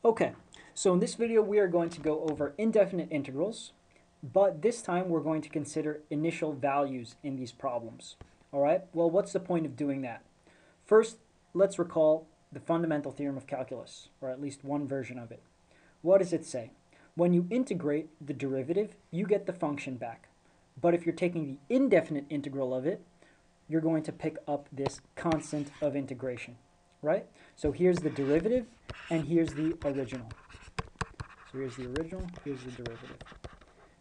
Okay, so in this video we are going to go over indefinite integrals, but this time we're going to consider initial values in these problems. All right, well, what's the point of doing that? First, let's recall the fundamental theorem of calculus, or at least one version of it. What does it say? When you integrate the derivative, you get the function back. But if you're taking the indefinite integral of it, you're going to pick up this constant of integration, right? So here's the derivative, and here's the original. So here's the original, here's the derivative.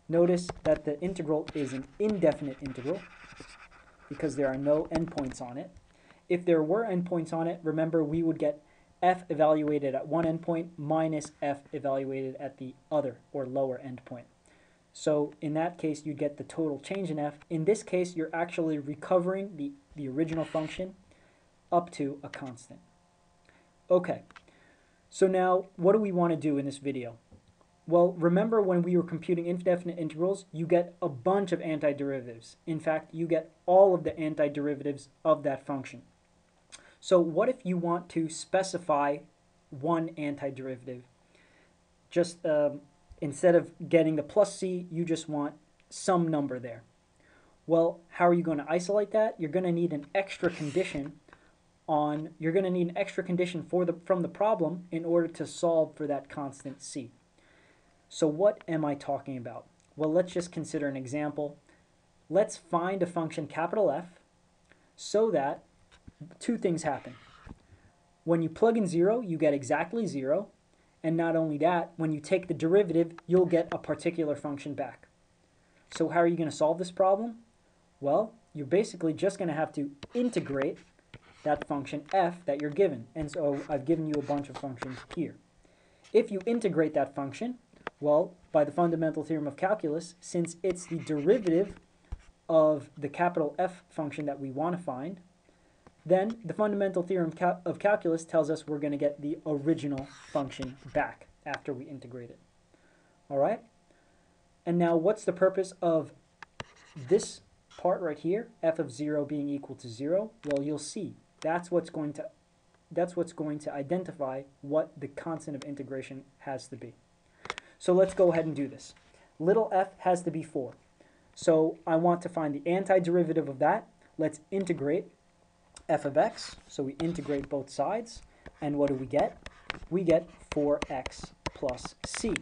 Notice that the integral is an indefinite integral because there are no endpoints on it. If there were endpoints on it, remember we would get f evaluated at one endpoint minus f evaluated at the other or lower endpoint. So in that case, you'd get the total change in f. In this case, you're actually recovering the original function up to a constant. Okay, so now what do we want to do in this video? Well, remember when we were computing indefinite integrals, you get a bunch of antiderivatives. In fact, you get all of the antiderivatives of that function. So what if you want to specify one antiderivative? Just instead of getting the plus c, you just want some number there. Well, how are you going to isolate that? You're going to need an extra condition from the problem in order to solve for that constant c. So what am I talking about? Well, let's just consider an example. Let's find a function capital F so that two things happen. When you plug in 0, you get exactly 0. And not only that, when you take the derivative, you'll get a particular function back. So how are you going to solve this problem? Well, you're basically just going to have to integrate that function f that you're given. And so I've given you a bunch of functions here. If you integrate that function, well, by the fundamental theorem of calculus, since it's the derivative of the capital F function that we want to find, then the fundamental theorem of calculus tells us we're going to get the original function back after we integrate it. All right? And now what's the purpose of this part right here, f of 0 being equal to 0? Well, you'll see. That's what's going to identify what the constant of integration has to be. So let's go ahead and do this. Little f has to be 4. So I want to find the antiderivative of that. Let's integrate f of x. So we integrate both sides. And what do we get? We get 4x plus c.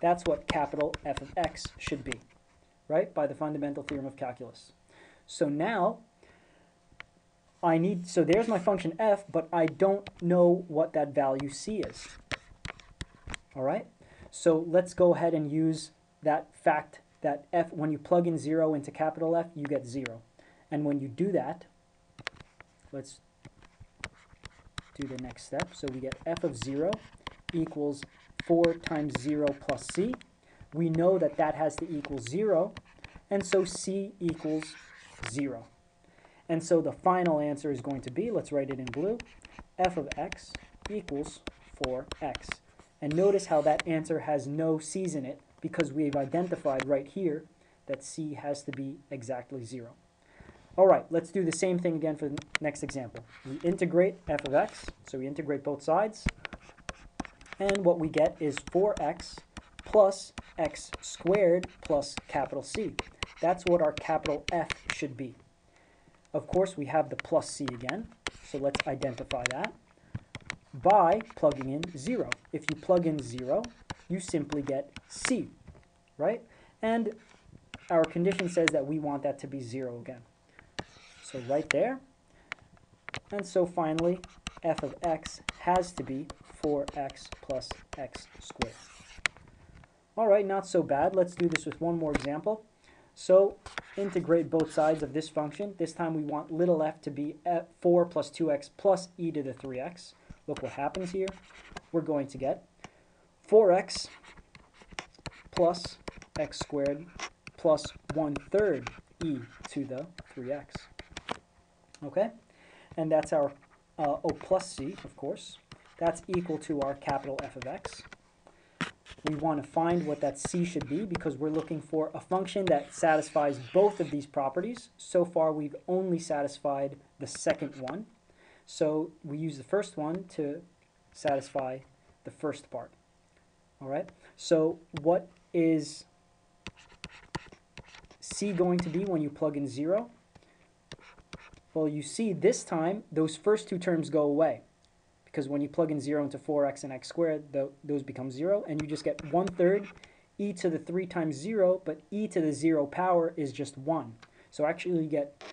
That's what capital F of x should be, right? By the fundamental theorem of calculus. So now so there's my function f, but I don't know what that value c is. All right? So let's go ahead and use that fact that f, when you plug in 0 into capital F, you get 0. And when you do that, let's do the next step. So we get f of 0 equals 4 times 0 plus c. We know that that has to equal 0, and so c equals 0. And so the final answer is going to be, let's write it in blue, f of x equals 4x. And notice how that answer has no c's in it because we've identified right here that c has to be exactly 0. All right, let's do the same thing again for the next example. We integrate f of x, so we integrate both sides. And what we get is 4x plus x squared plus capital C. That's what our capital F should be. Of course, we have the plus c again, so let's identify that by plugging in 0. If you plug in 0, you simply get c, right? And our condition says that we want that to be 0 again. So right there. And so finally, f of x has to be 4x plus x squared. All right, not so bad. Let's do this with one more example. So integrate both sides of this function. This time we want little f to be 4 plus 2x plus e to the 3x. Look what happens here. We're going to get 4x plus x squared plus 1/3 e to the 3x. Okay? And that's our O plus c, of course. That's equal to our capital F of x. We want to find what that c should be because we're looking for a function that satisfies both of these properties. So far, we've only satisfied the second one. So we use the first one to satisfy the first part. All right, so what is c going to be when you plug in 0? Well, you see this time those first two terms go away, because when you plug in 0 into 4x and x squared, those become 0, and you just get 1/3 e to the 3 times 0, but e to the 0 power is just 1. So actually you get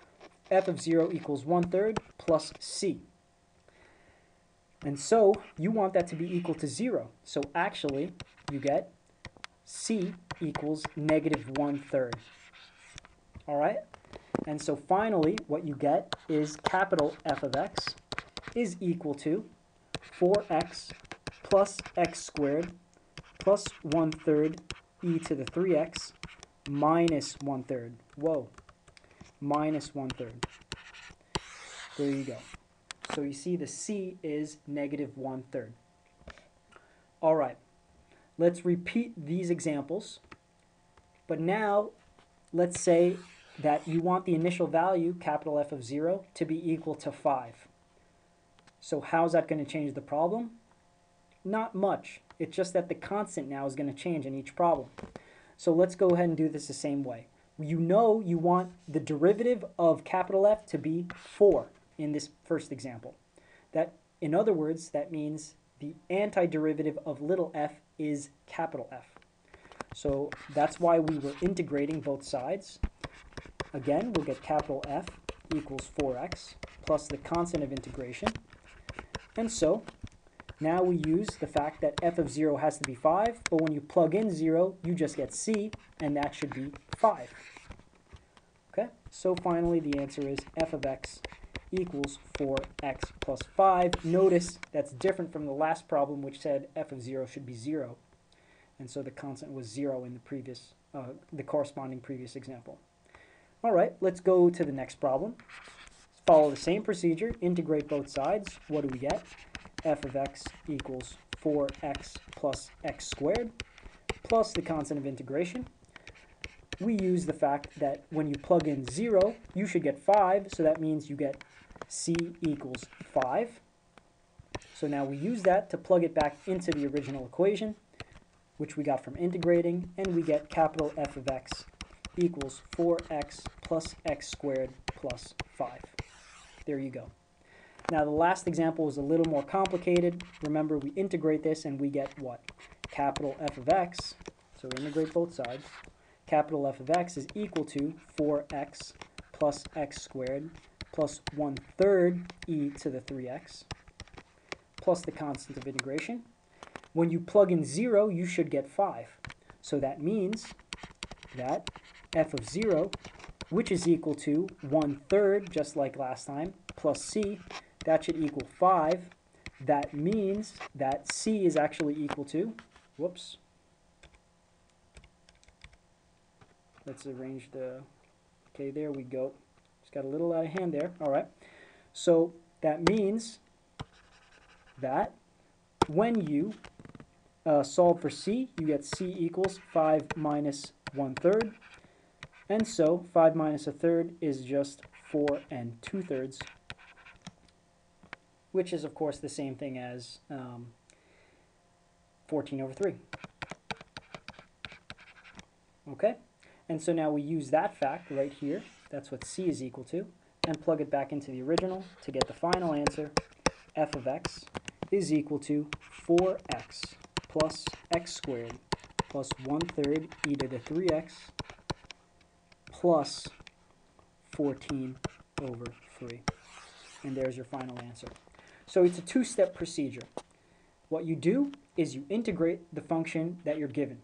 f of 0 equals 1/3 plus c. And so you want that to be equal to 0. So actually you get c equals negative 1/3. All right? And so finally what you get is capital F of x is equal to 4x plus x squared plus 1/3 e to the 3x minus 1/3. Whoa, minus 1/3. There you go. So you see the c is negative 1/3. All right, let's repeat these examples. But now let's say that you want the initial value, capital F of 0, to be equal to 5. So how's that going to change the problem? Not much. It's just that the constant now is going to change in each problem. So let's go ahead and do this the same way. You know you want the derivative of capital F to be 4 in this first example. That, in other words, that means the antiderivative of little f is capital F. So that's why we were integrating both sides. Again, we'll get capital F equals 4x plus the constant of integration. And so now we use the fact that f of 0 has to be 5, but when you plug in 0, you just get c, and that should be 5. Okay, so finally the answer is f of x equals 4x plus 5. Notice that's different from the last problem, which said f of 0 should be 0. And so the constant was 0 in the previous, the corresponding previous example. All right, let's go to the next problem. Follow the same procedure, integrate both sides. What do we get? F of x equals 4x plus x squared plus the constant of integration. We use the fact that when you plug in 0, you should get 5, so that means you get c equals 5. So now we use that to plug it back into the original equation, which we got from integrating, and we get capital F of x equals 4x plus x squared plus 5. There you go. Now the last example is a little more complicated. Remember, we integrate this and we get what? Capital F of x, so we integrate both sides. Capital F of x is equal to 4x plus x squared plus 1/3 e to the 3x plus the constant of integration. When you plug in 0, you should get 5. So that means that f of 0, which is equal to 1/3, just like last time, plus c, that should equal 5. That means that c is actually equal to, whoops, let's arrange the, okay, there we go. Just got a little out of hand there. All right. So that means that when you solve for c, you get c equals 5 minus 1/3. And so 5 minus 1/3 is just 4 2/3, which is, of course, the same thing as 14/3. Okay? And so now we use that fact right here, that's what c is equal to, and plug it back into the original to get the final answer. F of x is equal to 4x plus x squared plus 1/3 e to the 3x plus 14/3. And there's your final answer. So it's a two-step procedure. What you do is you integrate the function that you're given.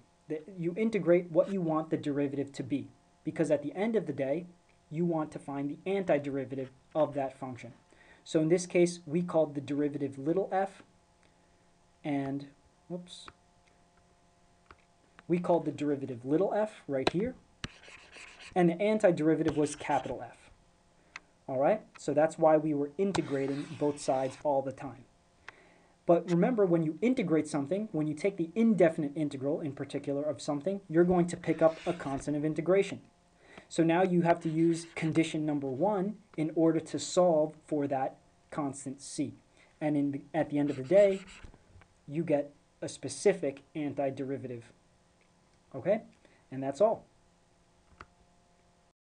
You integrate what you want the derivative to be, because at the end of the day, you want to find the antiderivative of that function. So in this case, we called the derivative little f, and whoops, we called the derivative little f right here, and the antiderivative was capital F. All right, so that's why we were integrating both sides all the time. But remember, when you integrate something, when you take the indefinite integral in particular of something, you're going to pick up a constant of integration. So now you have to use condition number 1 in order to solve for that constant c. And at the end of the day, you get a specific antiderivative. Okay? And that's all.